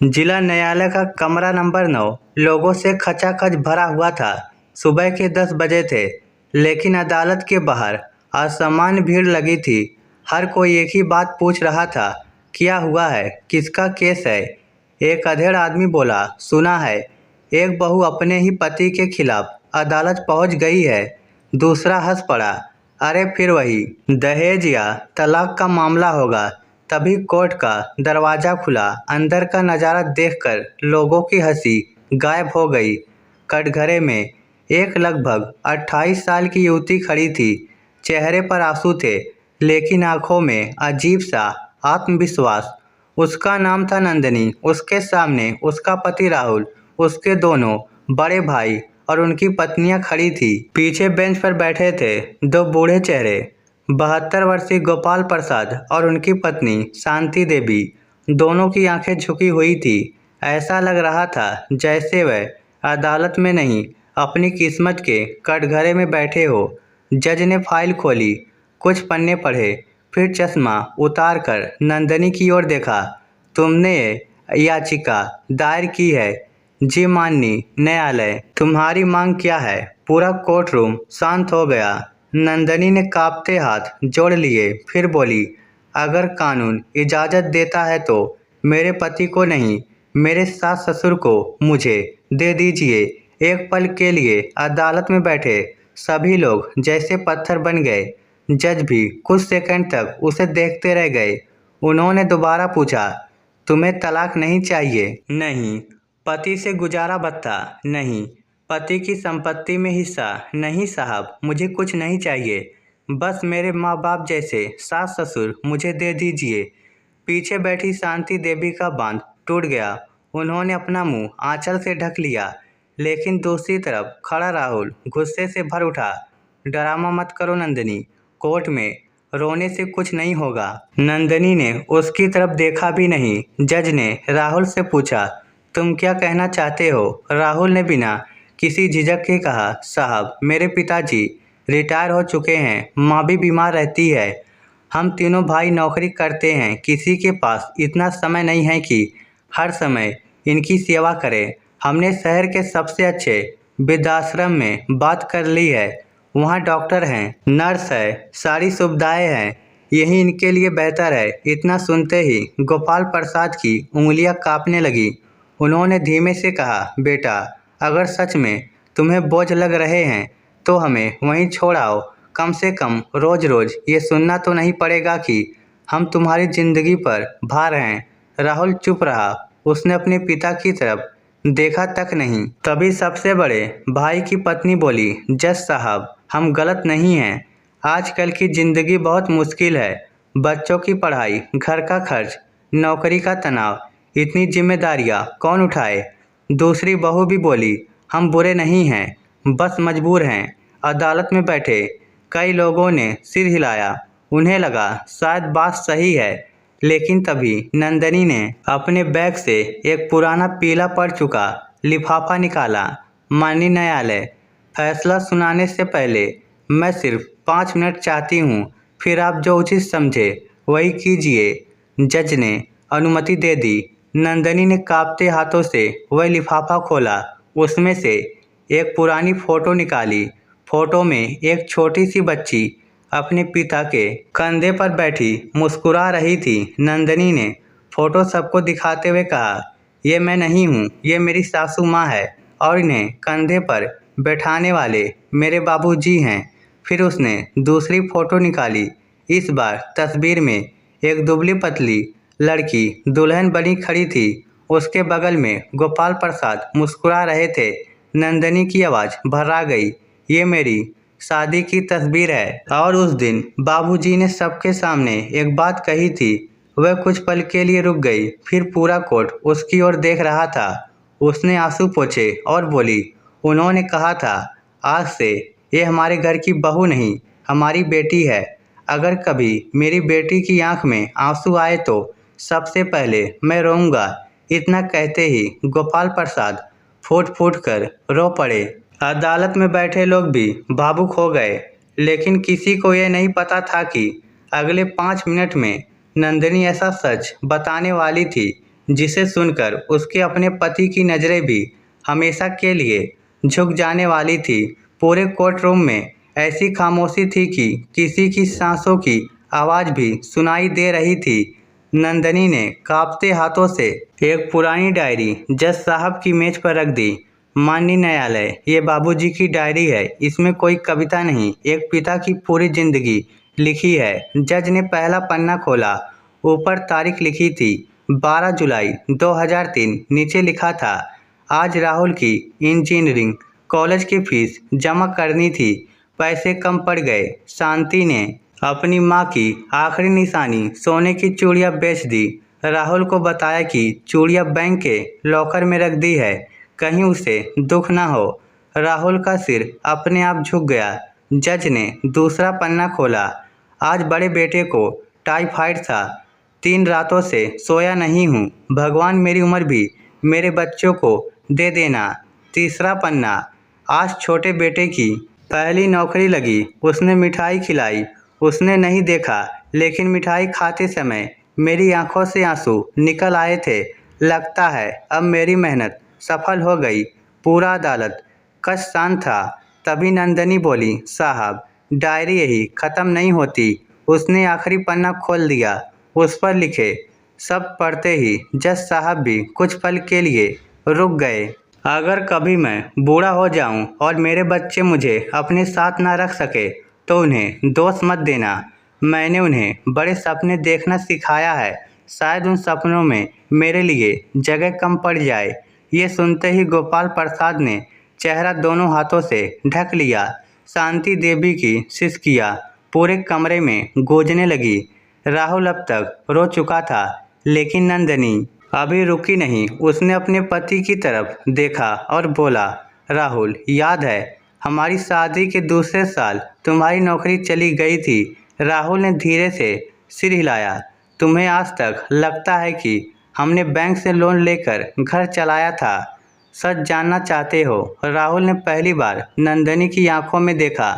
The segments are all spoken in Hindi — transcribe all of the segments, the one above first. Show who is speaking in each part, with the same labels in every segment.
Speaker 1: जिला न्यायालय का कमरा नंबर 9 लोगों से खचाखच भरा हुआ था। सुबह के 10 बजे थे, लेकिन अदालत के बाहर असामान्य भीड़ लगी थी। हर कोई एक ही बात पूछ रहा था, क्या हुआ है, किसका केस है। एक अधेड़ आदमी बोला, सुना है एक बहू अपने ही पति के खिलाफ अदालत पहुंच गई है। दूसरा हंस पड़ा, अरे फिर वही दहेज या तलाक का मामला होगा। तभी कोर्ट का दरवाजा खुला। अंदर का नज़ारा देखकर लोगों की हंसी गायब हो गई। कटघरे में एक लगभग 28 साल की युवती खड़ी थी। चेहरे पर आंसू थे, लेकिन आंखों में अजीब सा आत्मविश्वास। उसका नाम था नंदिनी। उसके सामने उसका पति राहुल, उसके दोनों बड़े भाई और उनकी पत्नियां खड़ी थी। पीछे बेंच पर बैठे थे दो बूढ़े चेहरे, 72 वर्षीय गोपाल प्रसाद और उनकी पत्नी शांति देवी। दोनों की आंखें झुकी हुई थी। ऐसा लग रहा था जैसे वह अदालत में नहीं, अपनी किस्मत के कटघरे में बैठे हो। जज ने फाइल खोली, कुछ पन्ने पढ़े, फिर चश्मा उतार कर नंदिनी की ओर देखा। तुमने ये याचिका दायर की है? जी माननीय न्यायालय। तुम्हारी मांग क्या है? पूरा कोर्ट रूम शांत हो गया। नंदिनी ने कांपते हाथ जोड़ लिए, फिर बोली, अगर कानून इजाज़त देता है तो मेरे पति को नहीं, मेरे सास ससुर को मुझे दे दीजिए। एक पल के लिए अदालत में बैठे सभी लोग जैसे पत्थर बन गए। जज भी कुछ सेकंड तक उसे देखते रह गए। उन्होंने दोबारा पूछा, तुम्हें तलाक नहीं चाहिए? नहीं। पति से गुजारा भत्ता? नहीं। पति की संपत्ति में हिस्सा? नहीं साहब, मुझे कुछ नहीं चाहिए। बस मेरे माँ बाप जैसे सास ससुर मुझे दे दीजिए। पीछे बैठी शांति देवी का बांध टूट गया। उन्होंने अपना मुंह आंचल से ढक लिया, लेकिन दूसरी तरफ खड़ा राहुल गुस्से से भर उठा। ड्रामा मत करो नंदिनी, कोर्ट में रोने से कुछ नहीं होगा। नंदिनी ने उसकी तरफ देखा भी नहीं। जज ने राहुल से पूछा, तुम क्या कहना चाहते हो? राहुल ने बिना किसी झिझक के कहा, साहब मेरे पिताजी रिटायर हो चुके हैं, माँ भी बीमार रहती है। हम तीनों भाई नौकरी करते हैं। किसी के पास इतना समय नहीं है कि हर समय इनकी सेवा करें। हमने शहर के सबसे अच्छे वृद्धाश्रम में बात कर ली है। वहाँ डॉक्टर हैं, नर्स है, सारी सुविधाएं हैं। यही इनके लिए बेहतर है। इतना सुनते ही गोपाल प्रसाद की उंगलियां कांपने लगी। उन्होंने धीमे से कहा, बेटा अगर सच में तुम्हें बोझ लग रहे हैं तो हमें वहीं छोड़ आओ। कम से कम रोज रोज ये सुनना तो नहीं पड़ेगा कि हम तुम्हारी जिंदगी पर भार हैं। राहुल चुप रहा। उसने अपने पिता की तरफ देखा तक नहीं। तभी सबसे बड़े भाई की पत्नी बोली, जज साहब हम गलत नहीं हैं। आजकल की जिंदगी बहुत मुश्किल है। बच्चों की पढ़ाई, घर का खर्च, नौकरी का तनाव, इतनी जिम्मेदारियां कौन उठाए? दूसरी बहू भी बोली, हम बुरे नहीं हैं, बस मजबूर हैं। अदालत में बैठे कई लोगों ने सिर हिलाया। उन्हें लगा शायद बात सही है, लेकिन तभी नंदिनी ने अपने बैग से एक पुराना पीला पड़ चुका लिफाफा निकाला। माननीय न्यायालय, फैसला सुनाने से पहले मैं सिर्फ 5 मिनट चाहती हूँ, फिर आप जो उचित समझे वही कीजिए। जज ने अनुमति दे दी। नंदिनी ने कांपते हाथों से वह लिफाफा खोला। उसमें से एक पुरानी फोटो निकाली। फोटो में एक छोटी सी बच्ची अपने पिता के कंधे पर बैठी मुस्कुरा रही थी। नंदिनी ने फोटो सबको दिखाते हुए कहा, ये मैं नहीं हूँ, ये मेरी सासू माँ है और इन्हें कंधे पर बैठाने वाले मेरे बाबूजी हैं। फिर उसने दूसरी फोटो निकाली। इस बार तस्वीर में एक दुबली पतली लड़की दुल्हन बनी खड़ी थी। उसके बगल में गोपाल प्रसाद मुस्कुरा रहे थे। नंदिनी की आवाज़ भर्रा गई, ये मेरी शादी की तस्वीर है और उस दिन बाबूजी ने सबके सामने एक बात कही थी। वह कुछ पल के लिए रुक गई, फिर पूरा कोर्ट उसकी ओर देख रहा था। उसने आंसू पोंछे और बोली, उन्होंने कहा था आज से ये हमारे घर की बहू नहीं, हमारी बेटी है। अगर कभी मेरी बेटी की आंख में आंसू आए तो सबसे पहले मैं रोऊंगा। इतना कहते ही गोपाल प्रसाद फूट फूट कर रो पड़े। अदालत में बैठे लोग भी भावुक हो गए, लेकिन किसी को यह नहीं पता था कि अगले 5 मिनट में नंदिनी ऐसा सच बताने वाली थी जिसे सुनकर उसके अपने पति की नज़रें भी हमेशा के लिए झुक जाने वाली थी। पूरे कोर्ट रूम में ऐसी खामोशी थी कि किसी की सांसों की आवाज़ भी सुनाई दे रही थी। नंदनी ने कांपते हाथों से एक पुरानी डायरी जज साहब की मेज पर रख दी। माननीय न्यायालय, ये बाबूजी की डायरी है। इसमें कोई कविता नहीं, एक पिता की पूरी जिंदगी लिखी है। जज ने पहला पन्ना खोला। ऊपर तारीख लिखी थी 12 जुलाई 2003। नीचे लिखा था, आज राहुल की इंजीनियरिंग कॉलेज की फीस जमा करनी थी, पैसे कम पड़ गए। शांति ने अपनी माँ की आखिरी निशानी सोने की चूड़ियाँ बेच दी। राहुल को बताया कि चूड़ियाँ बैंक के लॉकर में रख दी है, कहीं उसे दुख ना हो। राहुल का सिर अपने आप झुक गया। जज ने दूसरा पन्ना खोला। आज बड़े बेटे को टाइफाइड था, 3 रातों से सोया नहीं हूँ। भगवान मेरी उम्र भी मेरे बच्चों को दे देना। तीसरा पन्ना, आज छोटे बेटे की पहली नौकरी लगी। उसने मिठाई खिलाई। उसने नहीं देखा, लेकिन मिठाई खाते समय मेरी आंखों से आंसू निकल आए थे। लगता है अब मेरी मेहनत सफल हो गई। पूरा अदालत कश शांत था। तभी नंदनी बोली, साहब, डायरी यही ख़त्म नहीं होती। उसने आखिरी पन्ना खोल दिया। उस पर लिखे सब पढ़ते ही जज साहब भी कुछ पल के लिए रुक गए। अगर कभी मैं बूढ़ा हो जाऊं और मेरे बच्चे मुझे अपने साथ ना रख सके तो उन्हें दोष मत देना। मैंने उन्हें बड़े सपने देखना सिखाया है। शायद उन सपनों में मेरे लिए जगह कम पड़ जाए। ये सुनते ही गोपाल प्रसाद ने चेहरा दोनों हाथों से ढक लिया। शांति देवी की सिसकियाँ पूरे कमरे में गूंजने लगी। राहुल अब तक रो चुका था, लेकिन नंदनी अभी रुकी नहीं। उसने अपने पति की तरफ देखा और बोला, राहुल, याद है हमारी शादी के दूसरे साल तुम्हारी नौकरी चली गई थी। राहुल ने धीरे से सिर हिलाया। तुम्हें आज तक लगता है कि हमने बैंक से लोन लेकर घर चलाया था। सच जानना चाहते हो? राहुल ने पहली बार नंदनी की आंखों में देखा।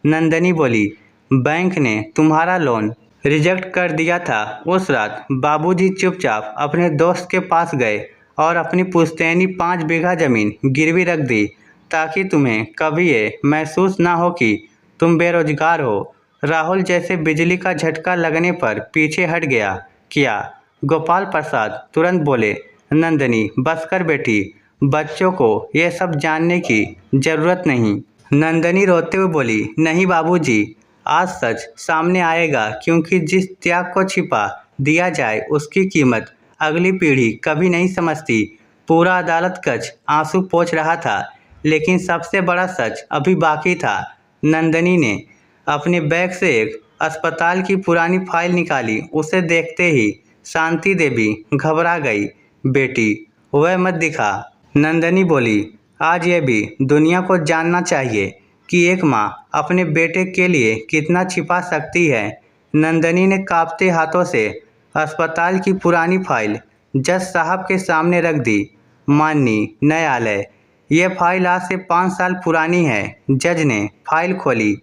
Speaker 1: नंदनी बोली, बैंक ने तुम्हारा लोन रिजेक्ट कर दिया था। उस रात बाबूजी चुपचाप अपने दोस्त के पास गए और अपनी पुश्तैनी 5 बीघा जमीन गिरवी रख दी, ताकि तुम्हें कभी ये महसूस ना हो कि तुम बेरोजगार हो। राहुल जैसे बिजली का झटका लगने पर पीछे हट गया। क्या? गोपाल प्रसाद तुरंत बोले, नंदनी बस कर बेटी, बच्चों को ये सब जानने की जरूरत नहीं। नंदनी रोते हुए बोली, नहीं बाबूजी, आज सच सामने आएगा, क्योंकि जिस त्याग को छिपा दिया जाए उसकी कीमत अगली पीढ़ी कभी नहीं समझती। पूरा अदालत कक्ष आंसू पोंछ रहा था, लेकिन सबसे बड़ा सच अभी बाकी था। नंदनी ने अपने बैग से एक अस्पताल की पुरानी फाइल निकाली। उसे देखते ही शांति देवी घबरा गई। बेटी, वह मत दिखा। नंदनी बोली, आज ये भी दुनिया को जानना चाहिए कि एक माँ अपने बेटे के लिए कितना छिपा सकती है। नंदनी ने कांपते हाथों से अस्पताल की पुरानी फाइल जज साहब के सामने रख दी। माननीय न्यायालय, यह फाइल आज से 5 साल पुरानी है। जज ने फाइल खोली।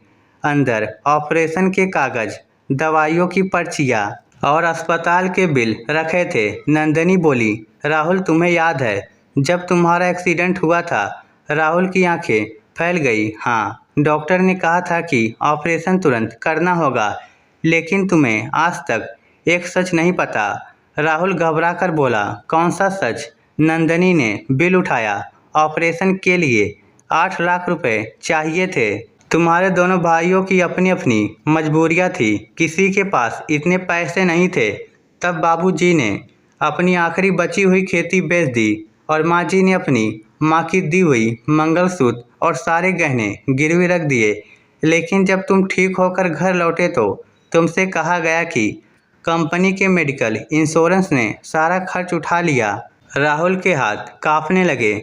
Speaker 1: अंदर ऑपरेशन के कागज, दवाइयों की पर्चियाँ और अस्पताल के बिल रखे थे। नंदनी बोली, राहुल, तुम्हें याद है जब तुम्हारा एक्सीडेंट हुआ था? राहुल की आंखें फैल गई। हाँ, डॉक्टर ने कहा था कि ऑपरेशन तुरंत करना होगा, लेकिन तुम्हें आज तक एक सच नहीं पता। राहुल घबरा कर बोला, कौन सा सच? नंदनी ने बिल उठाया। ऑपरेशन के लिए 8 लाख रुपए चाहिए थे। तुम्हारे दोनों भाइयों की अपनी अपनी मजबूरियां थी, किसी के पास इतने पैसे नहीं थे। तब बाबूजी ने अपनी आखिरी बची हुई खेती बेच दी और माँ जी ने अपनी माँ की दी हुई मंगलसूत्र और सारे गहने गिरवी रख दिए। लेकिन जब तुम ठीक होकर घर लौटे तो तुमसे कहा गया कि कंपनी के मेडिकल इंश्योरेंस ने सारा खर्च उठा लिया। राहुल के हाथ कांपने लगे।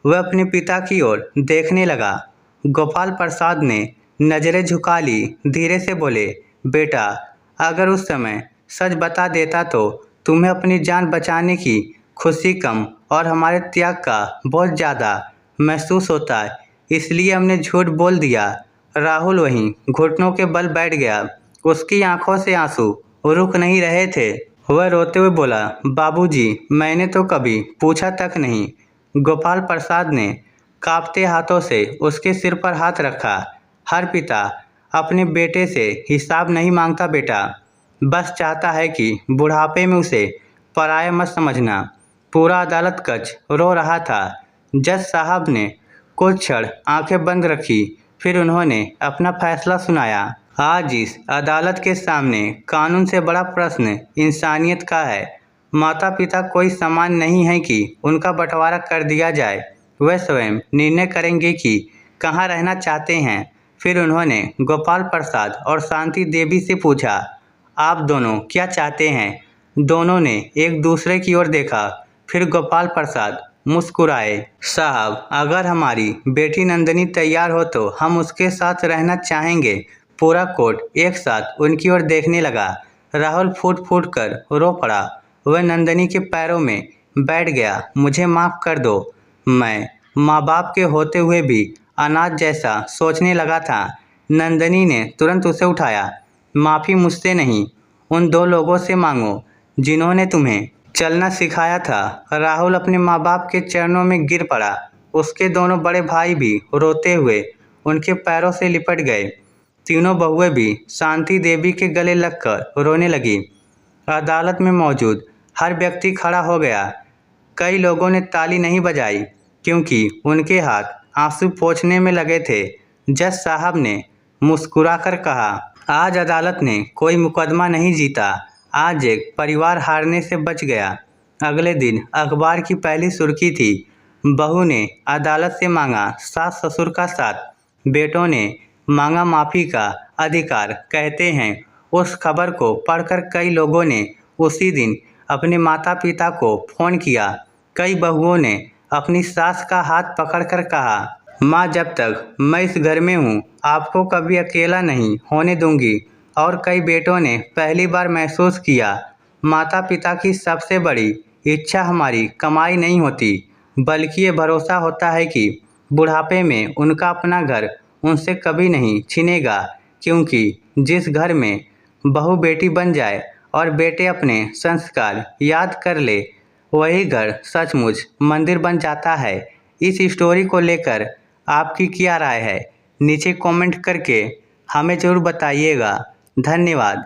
Speaker 1: वह अपने पिता की ओर देखने लगा। गोपाल प्रसाद ने नज़रें झुका ली। धीरे से बोले, बेटा, अगर उस समय सच बता देता तो तुम्हें अपनी जान बचाने की खुशी कम और हमारे त्याग का बहुत ज़्यादा महसूस होता है, इसलिए हमने झूठ बोल दिया। राहुल वहीं घुटनों के बल बैठ गया। उसकी आंखों से आंसू रुक नहीं रहे थे वह रोते हुए बोला, बाबूजी, मैंने तो कभी पूछा तक नहीं। गोपाल प्रसाद ने कांपते हाथों से उसके सिर पर हाथ रखा। हर पिता अपने बेटे से हिसाब नहीं मांगता बेटा, बस चाहता है कि बुढ़ापे में उसे पराया मत समझना। पूरा अदालत कक्ष रो रहा था। जज साहब ने कुछ क्षण आंखें बंद रखी, फिर उन्होंने अपना फैसला सुनाया। आज इस अदालत के सामने कानून से बड़ा प्रश्न इंसानियत का है। माता पिता कोई सामान नहीं है कि उनका बंटवारा कर दिया जाए। वह स्वयं निर्णय करेंगे कि कहाँ रहना चाहते हैं। फिर उन्होंने गोपाल प्रसाद और शांति देवी से पूछा, आप दोनों क्या चाहते हैं? दोनों ने एक दूसरे की ओर देखा। फिर गोपाल प्रसाद मुस्कुराए, साहब, अगर हमारी बेटी नंदिनी तैयार हो तो हम उसके साथ रहना चाहेंगे। पूरा कोर्ट एक साथ उनकी ओर देखने लगा। राहुल फूट फूट कर रो पड़ा। वह नंदिनी के पैरों में बैठ गया। मुझे माफ़ कर दो, मैं माँ बाप के होते हुए भी अनाथ जैसा सोचने लगा था। नंदिनी ने तुरंत उसे उठाया। माफ़ी मुझसे नहीं, उन दो लोगों से मांगो जिन्होंने तुम्हें चलना सिखाया था। राहुल अपने माँ बाप के चरणों में गिर पड़ा। उसके दोनों बड़े भाई भी रोते हुए उनके पैरों से लिपट गए। तीनों बहुएं भी शांति देवी के गले लगकर रोने लगी। अदालत में मौजूद हर व्यक्ति खड़ा हो गया। कई लोगों ने ताली नहीं बजाई क्योंकि उनके हाथ आंसू पोंछने में लगे थे। जज साहब ने मुस्कुराकर कहा, आज अदालत ने कोई मुकदमा नहीं जीता, आज एक परिवार हारने से बच गया। अगले दिन अखबार की पहली सुर्खी थी, बहू ने अदालत से मांगा सास ससुर का साथ, बेटों ने मांगा माफ़ी का अधिकार। कहते हैं उस खबर को पढ़कर कई लोगों ने उसी दिन अपने माता पिता को फ़ोन किया। कई बहुओं ने अपनी सास का हाथ पकड़कर कहा, माँ, जब तक मैं इस घर में हूँ आपको कभी अकेला नहीं होने दूंगी। और कई बेटों ने पहली बार महसूस किया, माता पिता की सबसे बड़ी इच्छा हमारी कमाई नहीं होती, बल्कि ये भरोसा होता है कि बुढ़ापे में उनका अपना घर उनसे कभी नहीं छिनेगा। क्योंकि जिस घर में बहू बेटी बन जाए और बेटे अपने संस्कार याद कर ले, वही घर सचमुच मंदिर बन जाता है। इस स्टोरी को लेकर आपकी क्या राय है? नीचे कमेंट करके हमें ज़रूर बताइएगा। धन्यवाद।